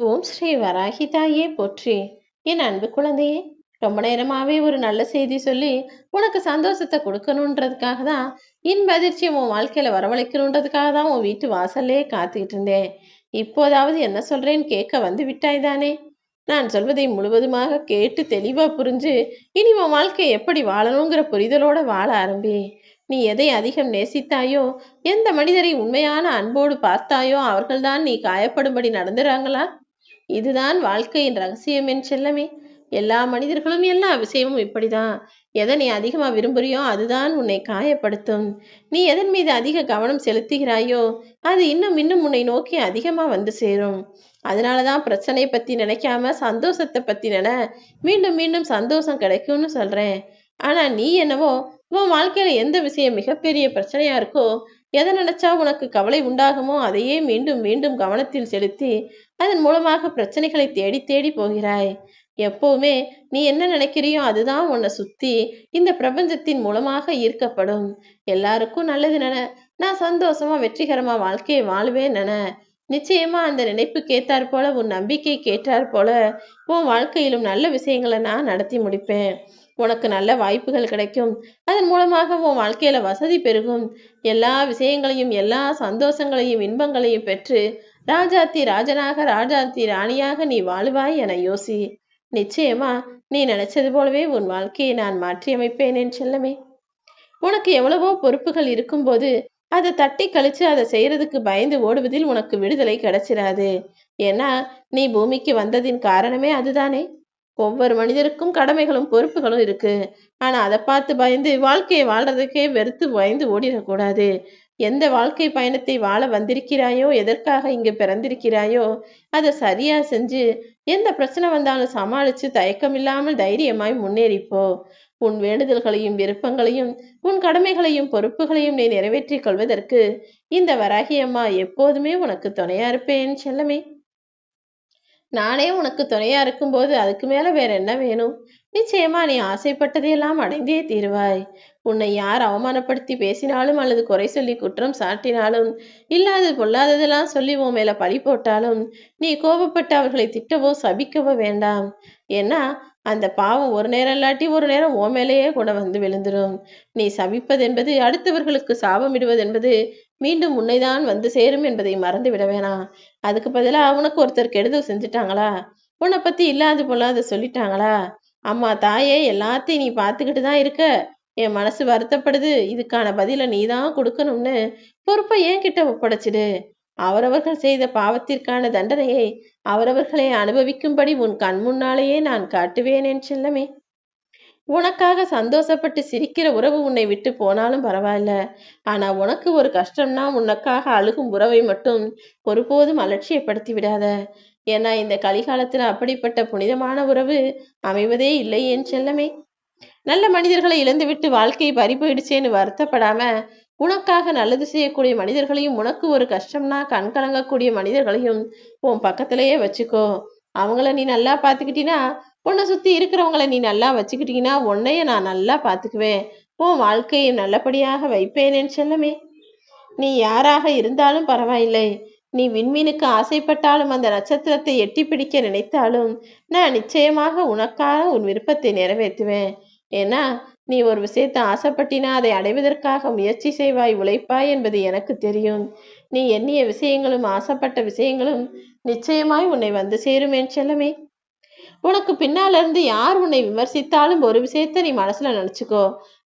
ஓம் ஸ்ரீ வராகி தாயே போற்றி. என் அன்பு குழந்தையே, ரொம்ப நேரமாவே ஒரு நல்ல செய்தி சொல்லி உனக்கு சந்தோஷத்தை கொடுக்கணுன்றதுக்காக தான், இன்ப அதிர்ச்சியை உன் வாழ்க்கையில வரவழைக்கணுன்றதுக்காக தான் உன் வீட்டு வாசல்லே காத்துக்கிட்டு இருந்தேன். இப்போதாவது என்ன சொல்றேன்னு கேட்க வந்து விட்டாய் தானே. நான் சொல்வதை முழுவதுமாக கேட்டு தெளிவா புரிஞ்சு இனி உன் வாழ்க்கையை எப்படி வாழணுங்கிற புரிதலோட வாழ ஆரம்பி. நீ எதை அதிகம் நேசித்தாயோ, எந்த மனிதரை உண்மையான அன்போடு பார்த்தாயோ அவர்கள்தான் நீ காயப்படும்படி நடந்துறாங்களா? இதுதான் வாழ்க்கையின் ரகசியம் என் செல்லமே. எல்லா மனிதர்களும் எல்லா விஷயமும் இப்படிதான். எதை நீ அதிகமா விரும்புறியோ அதுதான் உன்னை காயப்படுத்தும். நீ எதன் மீது அதிக கவனம் செலுத்துகிறாயோ அது இன்னும் இன்னும் உன்னை நோக்கி அதிகமா வந்து சேரும். அதனாலதான் பிரச்சனை பத்தி நினைக்காம சந்தோஷத்தை பத்தி மீண்டும் மீண்டும் சந்தோஷம் கிடைக்கும்னு சொல்றேன். ஆனா நீ என்னவோ உன் வாழ்க்கையில எந்த விஷயம் மிகப்பெரிய பிரச்சனையா இருக்கோ, எதை நினைச்சா உனக்கு கவலை உண்டாகுமோ அதையே மீண்டும் மீண்டும் கவனத்தில் செலுத்தி அதன் மூலமாக பிரச்சனைகளை தேடி தேடி போகிறாய். எப்பவுமே நீ என்ன நினைக்கிறியோ அதுதான் உன்னை சுத்தி இந்த பிரபஞ்சத்தின் மூலமாக ஈர்க்கப்படும். எல்லாருக்கும் நல்லது நான் சந்தோஷமா வெற்றிகரமா வாழ்க்கையை வாழுவேன் நிச்சயமா அந்த நினைப்பு கேட்டார் போல உன் நம்பிக்கை கேட்டார் போல உன் வாழ்க்கையிலும் நல்ல விஷயங்களை நான் நடத்தி முடிப்பேன். உனக்கு நல்ல வாய்ப்புகள் கிடைக்கும். அதன் மூலமாக உன் வாழ்க்கையில வசதி பெருகும். எல்லா விஷயங்களையும் எல்லா சந்தோஷங்களையும் இன்பங்களையும் பெற்று ராஜாத்தி ராஜனாக ராஜாத்தி ராணியாக நீ வாழுவாய் என யோசி. நிச்சயமா நீ நினைச்சது போலவே உன் வாழ்க்கையை நான் மாற்றியமைப்பேன் என் செல்லமே. உனக்கு எவ்வளவோ பொறுப்புகள் இருக்கும்போது அதை தட்டி கழிச்சு அதை செய்யறதுக்கு பயந்து ஓடுவதில் உனக்கு விடுதலை கிடைச்சிடாது. ஏன்னா நீ பூமிக்கு வந்ததின் காரணமே அதுதானே. ஒவ்வொரு மனிதருக்கும் கடமைகளும் பொறுப்புகளும் இருக்கு. ஆனா அதை பார்த்து பயந்து வாழ்க்கையை வாழ்றதுக்கே வெறுத்து பயந்து ஓடிடக்கூடாது. எந்த வாழ்க்கை பயணத்தை வாழ வந்திருக்கிறாயோ, எதற்காக இங்கு பிறந்திருக்கிறாயோ அதை சரியா செஞ்சு எந்த பிரச்சனை வந்தாலும் சமாளிச்சு தயக்கமில்லாமல் தைரியமாய் முன்னேறிப்போ. உன் வேண்டுதல்களையும் விருப்பங்களையும் உன் கடமைகளையும் பொறுப்புகளையும் நீ நிறைவேற்றிக் கொள்வதற்கு இந்த வராகி அம்மா எப்போதுமே உனக்கு துணையா இருப்பேன் செல்லமே. நானே உனக்கு துணையா இருக்கும்போது அதுக்கு மேல வேற என்ன வேணும்? நிச்சயமா நீ ஆசைப்பட்டதையெல்லாம் அடைந்தே தீருவாய். உன்னை யார் அவமானப்படுத்தி பேசினாலும் அல்லது குறை சொல்லி குற்றம் சாட்டினாலும், இல்லாதது பொல்லாததெல்லாம் சொல்லி உன் மேல பழி போட்டாலும் நீ கோபப்பட்டு அவர்களை திட்டவோ சபிக்கவோ வேண்டாம். ஏன்னா அந்த பாவம் ஒரு நேரம் இல்லாட்டி ஒரு நேரம் உன் மேலேயே கூட வந்து விழுந்துடும். நீ சபிப்பது என்பது அடுத்தவர்களுக்கு சாபமிடுவது என்பது மீண்டும் உன்னைதான் வந்து சேரும் என்பதை மறந்து விட வேணாம். அதுக்கு பதிலா உனக்கு ஒருத்தர் கெடுதல் செஞ்சுட்டாங்களா, உன்னை பத்தி இல்லாது பொல்லாத சொல்லிட்டாங்களா, அம்மா தாயே எல்லாத்தையும் நீ பார்த்துக்கிட்டு தான் இருக்க, என் மனசு வருத்தப்படுது, இதுக்கான பதில நீ தான் கொடுக்கணும்னு பொறுப்பை ஏன் கிட்ட ஒப்படைச்சிடு. அவரவர்கள் செய்த பாவத்திற்கான தண்டனையை அவரவர்களை அனுபவிக்கும்படி உன் கண் முன்னாலேயே நான் காட்டுவேன் என் செல்லமே. உனக்காக சந்தோஷப்பட்டு சிரிக்கிற உறவு உன்னை விட்டு போனாலும் பரவாயில்ல. ஆனா உனக்கு ஒரு கஷ்டம்னா உனக்காக அழுகும் உறவை மட்டும் ஒருபோதும் அலட்சியப்படுத்தி விடாத. ஏன்னா இந்த கலிகாலத்துல அப்படிப்பட்ட புனிதமான உறவு அமைவதே இல்லை என் செல்லமே. நல்ல மனிதர்களை இழந்துவிட்டு வாழ்க்கை பறி போயிடுச்சேன்னு வருத்தப்படாம, உனக்காக நல்லது செய்யக்கூடிய மனிதர்களையும் உனக்கு ஒரு கஷ்டம்னா கண் கலங்கக்கூடிய மனிதர்களையும் உன் பக்கத்திலேயே வச்சுக்கோ. அவங்கள நீ நல்லா பார்த்துக்கிட்டினா, உன்னை சுத்தி இருக்கிறவங்கள நீ நல்லா வச்சுக்கிட்டீங்கன்னா உன்னைய நான் நல்லா பார்த்துக்குவேன். உன் வாழ்க்கையை நல்லபடியாக வைப்பேனேன்னு செல்லமே. நீ யாராக இருந்தாலும் பரவாயில்லை. நீ விண்மீனுக்கு ஆசைப்பட்டாலும் அந்த நட்சத்திரத்தை எட்டி பிடிக்க நினைத்தாலும் நான் நிச்சயமாக உனக்காக உன் விருப்பத்தை நிறைவேற்றுவேன். ஏன்னா நீ ஒரு விஷயத்தை ஆசைப்பட்டினா அதை அடைவதற்காக முயற்சி செய்வாய், உழைப்பாய் என்பது எனக்கு தெரியும். நீ எண்ணிய விஷயங்களும் ஆசைப்பட்ட விஷயங்களும் நிச்சயமாய் உன்னை வந்து சேரும் என் செல்லமே. உனக்கு பின்னால இருந்து யார் உன்னை விமர்சித்தாலும் ஒரு விஷயத்த நீ மனசுல நினைச்சுக்கோ.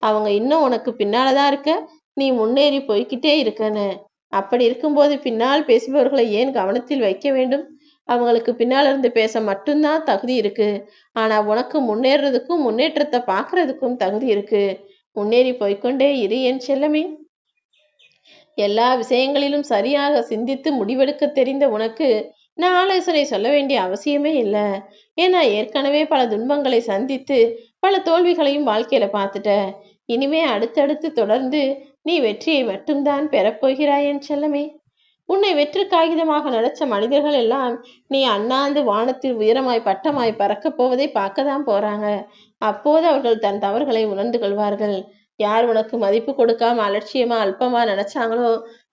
அவங்க இன்னும் உனக்கு பின்னாலதான் இருக்க, நீ முன்னேறி போய்கிட்டே இருக்கன்னு. அப்படி இருக்கும்போது பின்னால் பேசுபவர்களை ஏன் கவனத்தில் வைக்க வேண்டும்? அவங்களுக்கு பின்னால இருந்து பேச மட்டும்தான் தகுதி இருக்கு. ஆனா உனக்கு முன்னேறதுக்கும் முன்னேற்றத்தை பார்க்கறதுக்கும் தகுதி இருக்கு. முன்னேறி போய்க்கொண்டே இரு என் செல்லமே. எல்லா விஷயங்களிலும் சரியாக சிந்தித்து முடிவெடுக்க தெரிந்த உனக்கு நான் ஆலோசனை சொல்ல வேண்டிய அவசியமே இல்லை. ஏன்னா ஏற்கனவே பல துன்பங்களை சந்தித்து பல தோல்விகளையும் வாழ்க்கையில பார்த்துட்ட. இனிமே அடுத்தடுத்து தொடர்ந்து நீ வெற்றியை மட்டும்தான் பெறப்போகிறாய் என் செல்லமே. உன்னை வெற்று காகிதமாக நினைச்ச மனிதர்கள் எல்லாம் நீ அண்ணாந்து வானத்தில் உயரமாய் பட்டமாய் பறக்கப் போவதை பார்க்க தான் போறாங்க. அப்போது அவர்கள் தன் தவறுகளை உணர்ந்து கொள்வார்கள். யார் உனக்கு மதிப்பு கொடுக்காம அலட்சியமா அல்பமா நினைச்சாங்களோ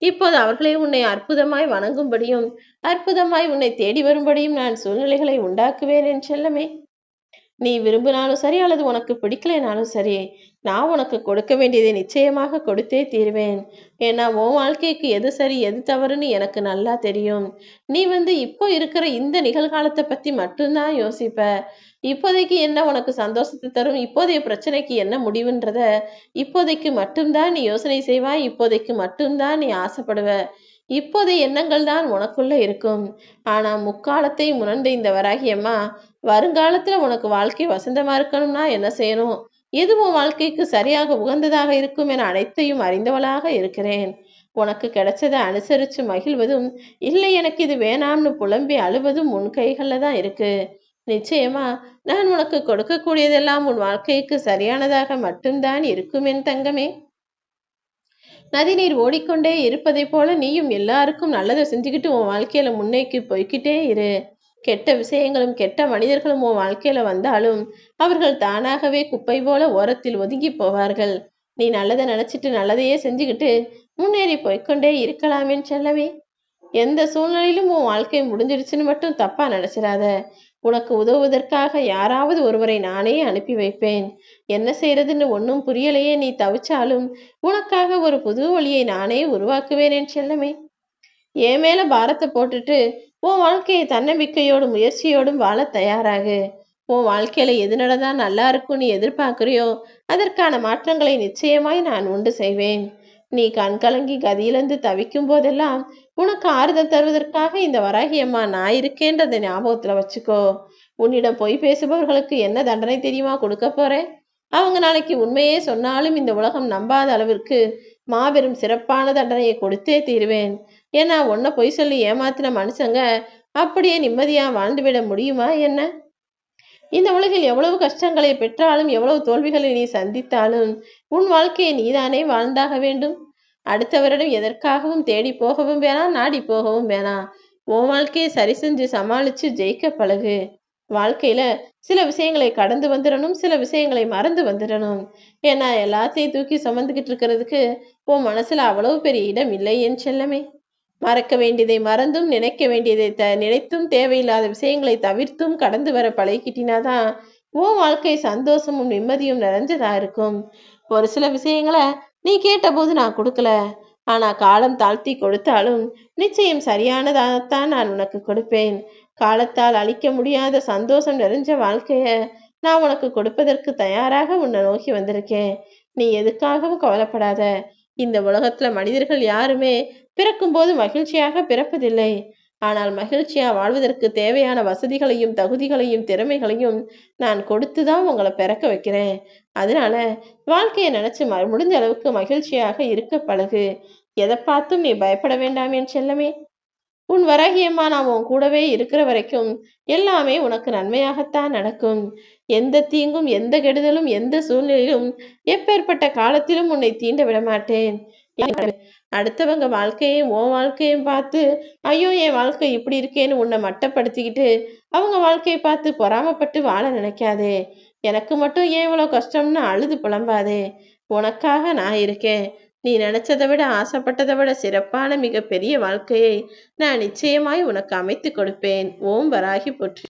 இப்போது அவர்களே உன்னை அற்புதமாய் வணங்கும்படியும் அற்புதமாய் உன்னை தேடி வரும்படியும் நான் சூழ்நிலைகளை உண்டாக்குவேன் என் செல்லமே. நீ விரும்பினாலும் சரி அல்லது உனக்கு பிடிக்கலைனாலும் சரி, நான் உனக்கு கொடுக்க வேண்டியதை நிச்சயமாக கொடுத்தே தீருவேன். ஏன்னா உன் வாழ்க்கைக்கு எது சரி எது தவறுன்னு எனக்கு நல்லா தெரியும். நீ இப்போ இருக்கிற இந்த நிகழ்காலத்தை பத்தி மட்டும்தான் யோசிப்ப. இப்போதைக்கு என்ன உனக்கு சந்தோஷத்தை தரும், இப்போதைய பிரச்சனைக்கு என்ன முடிவுன்றத இப்போதைக்கு மட்டும்தான் நீ யோசனை செய்வாய், இப்போதைக்கு மட்டும்தான் நீ ஆசைப்படுவ. இப்போதைய எண்ணங்கள் தான் உனக்குள்ள இருக்கும். ஆனா முக்காலத்தை முரண்ட இந்த வராகியம்மா, வருங்காலத்துல உனக்கு வாழ்க்கை வசந்தமா இருக்கணும்னா என்ன செய்யணும், எது உன் வாழ்க்கைக்கு சரியாக உகந்ததாக இருக்கும் என அனைத்தையும் அறிந்தவளாக இருக்கிறேன். உனக்கு கிடைச்சதை அனுசரிச்சு மகிழ்வதும், இல்லை எனக்கு இது வேணாம்னு புலம்பி அழுவதும் உன் கைகள்ல தான் இருக்கு. நிச்சயமா நான் உனக்கு கொடுக்கக்கூடியதெல்லாம் உன் வாழ்க்கைக்கு சரியானதாக மட்டும்தான் இருக்கும் என் தங்கமே. நதிநீர் ஓடிக்கொண்டே இருப்பதை போல நீயும் எல்லாருக்கும் நல்லதை செஞ்சுக்கிட்டு உன் வாழ்க்கையில முன்னேக்கி போய்கிட்டே இரு. கெட்ட விஷயங்களும் கெட்ட மனிதர்களும் உன் வாழ்க்கையில வந்தாலும் அவர்கள் தானாகவே குப்பை போல ஓரத்தில் ஒதுங்கி போவார்கள். நீ நல்லதை நினைச்சிட்டு நல்லதையே செஞ்சுக்கிட்டு முன்னேறி போய்க்கொண்டே இருக்கலாமேன்னு செல்லவே. எந்த சூழ்நிலையிலும் உன் வாழ்க்கை முடிஞ்சிடுச்சுன்னு மட்டும் தப்பா நினைச்சிடாத. உனக்கு உதவுவதற்காக யாராவது ஒருவரை நானே அனுப்பி வைப்பேன். என்ன செய்யறதுன்னு ஒன்றும் புரியலையே நீ தவிச்சாலும் உனக்காக ஒரு புது வழியை நானே உருவாக்குவேன் என் செல்லமே. என் மேல பாரத்தை போட்டுட்டு உன் வாழ்க்கையை தன்னம்பிக்கையோடும் முயற்சியோடும் வாழ தயாராகு. உன் வாழ்க்கையில எது நடந்தா நல்லா இருக்கும் நீ எதிர்பார்க்கிறியோ அதற்கான மாற்றங்களை நிச்சயமாய் நான் உண்டு செய்வேன். நீ கண்கலங்கி கதியிலிருந்து தவிக்கும் போதெல்லாம் உனக்கு ஆறுதல் தருவதற்காக இந்த வராகி அம்மா நான் இருக்கேன்றதை ஞாபகத்துல வச்சுக்கோ. உன்னிடம் பொய் பேசுபவர்களுக்கு என்ன தண்டனை தெரியுமா கொடுக்க போறேன்? அவங்க நாளைக்கு உண்மையே சொன்னாலும் இந்த உலகம் நம்பாத அளவிற்கு மாபெரும் சிறப்பான தண்டனையை கொடுத்தே தீருவேன். ஏன்னா உன்னை பொய் சொல்லி ஏமாத்தின மனுஷங்க அப்படியே நிம்மதியா வாழ்ந்துவிட முடியுமா என்ன? இந்த உலகில் எவ்வளவு கஷ்டங்களை பெற்றாலும் எவ்வளவு தோல்விகளை நீ சந்தித்தாலும் உன் வாழ்க்கையை நீதானே வாழ்ந்தாக வேண்டும். அடுத்தவரிடம் எதற்காகவும் தேடி போகவும் வேணாம், நாடி போகவும் வேணாம். உன் வாழ்க்கையை சரி செஞ்சு சமாளிச்சு ஜெயிக்க பழகு. வாழ்க்கையில சில விஷயங்களை கடந்து வந்துடணும், சில விஷயங்களை மறந்து வந்துடணும். ஏன்னா எல்லாத்தையும் தூக்கி சுமந்துக்கிட்டு இருக்கிறதுக்கு உன் மனசுல அவ்வளவு பெரிய இடம் இல்லை என் செல்லமே. மறக்க வேண்டியதை மறந்தும் நினைக்க வேண்டியதை நினைத்தும் தேவையில்லாத விஷயங்களை தவிர்த்தும் கடந்து வர பழகிக்கிட்டினாதான் உன் வாழ்க்கை சந்தோஷமும் நிம்மதியும் நிறைஞ்சதா இருக்கும். ஒரு சில விஷயங்களை நீ கேட்டபோது நான் கொடுக்கல, ஆனா காலம் தாழ்த்தி கொடுத்தாலும் நிச்சயம் சரியானதாகத்தான் நான் உனக்கு கொடுப்பேன். காலத்தால் அழிக்க முடியாத சந்தோஷம் நிறைஞ்ச வாழ்க்கைய நான் உனக்கு கொடுப்பதற்கு தயாராக உன்னை நோக்கி வந்திருக்கேன். நீ எதுக்காகவும் கவலைப்படாத. இந்த உலகத்துல மனிதர்கள் யாருமே பிறக்கும்போது மகிழ்ச்சியாக பிறப்பதில்லை. ஆனால் மகிழ்ச்சியா வாழ்வதற்கு தேவையான வசதிகளையும் தகுதிகளையும் திறமைகளையும் நான் கொடுத்துதான் உங்களை பிறக்க வைக்கிறேன். அதனால வாழ்க்கையை நினைச்சு முடிஞ்ச அளவுக்கு மகிழ்ச்சியாக இருக்க பழகு. எதை பார்த்தும் நீ பயப்பட வேண்டாம் என் செல்லமே. உன் வராகியம்மா நான் உன் கூடவே இருக்கிற வரைக்கும் எல்லாமே உனக்கு நன்மையாகத்தான் நடக்கும். எந்த தீங்கும் எந்த கெடுதலும் எந்த சூழ்நிலையிலும் எப்பேற்பட்ட காலத்திலும் உன்னை தீண்ட விட மாட்டேன். அடுத்தவங்க வாழ்க்கையும் உன் வாழ்க்கையும் பார்த்து ஐயோ என் வாழ்க்கை இப்படி இருக்கேன்னு உன்னை மட்டப்படுத்திக்கிட்டு அவங்க வாழ்க்கையை பார்த்து பொறாமப்பட்டு வாழ நினைக்காதே. எனக்கு மட்டும் ஏன் இவ்வளவு கஷ்டம்னு அழுது புலம்பாதே. உனக்காக நான் இருக்கேன். நீ நினைச்சதை விட ஆசைப்பட்டதை விட சிறப்பான மிக பெரிய வாழ்க்கையை நான் நிச்சயமாய் உனக்கு அமைத்து கொடுப்பேன். ஓம் வராகி போற்றி.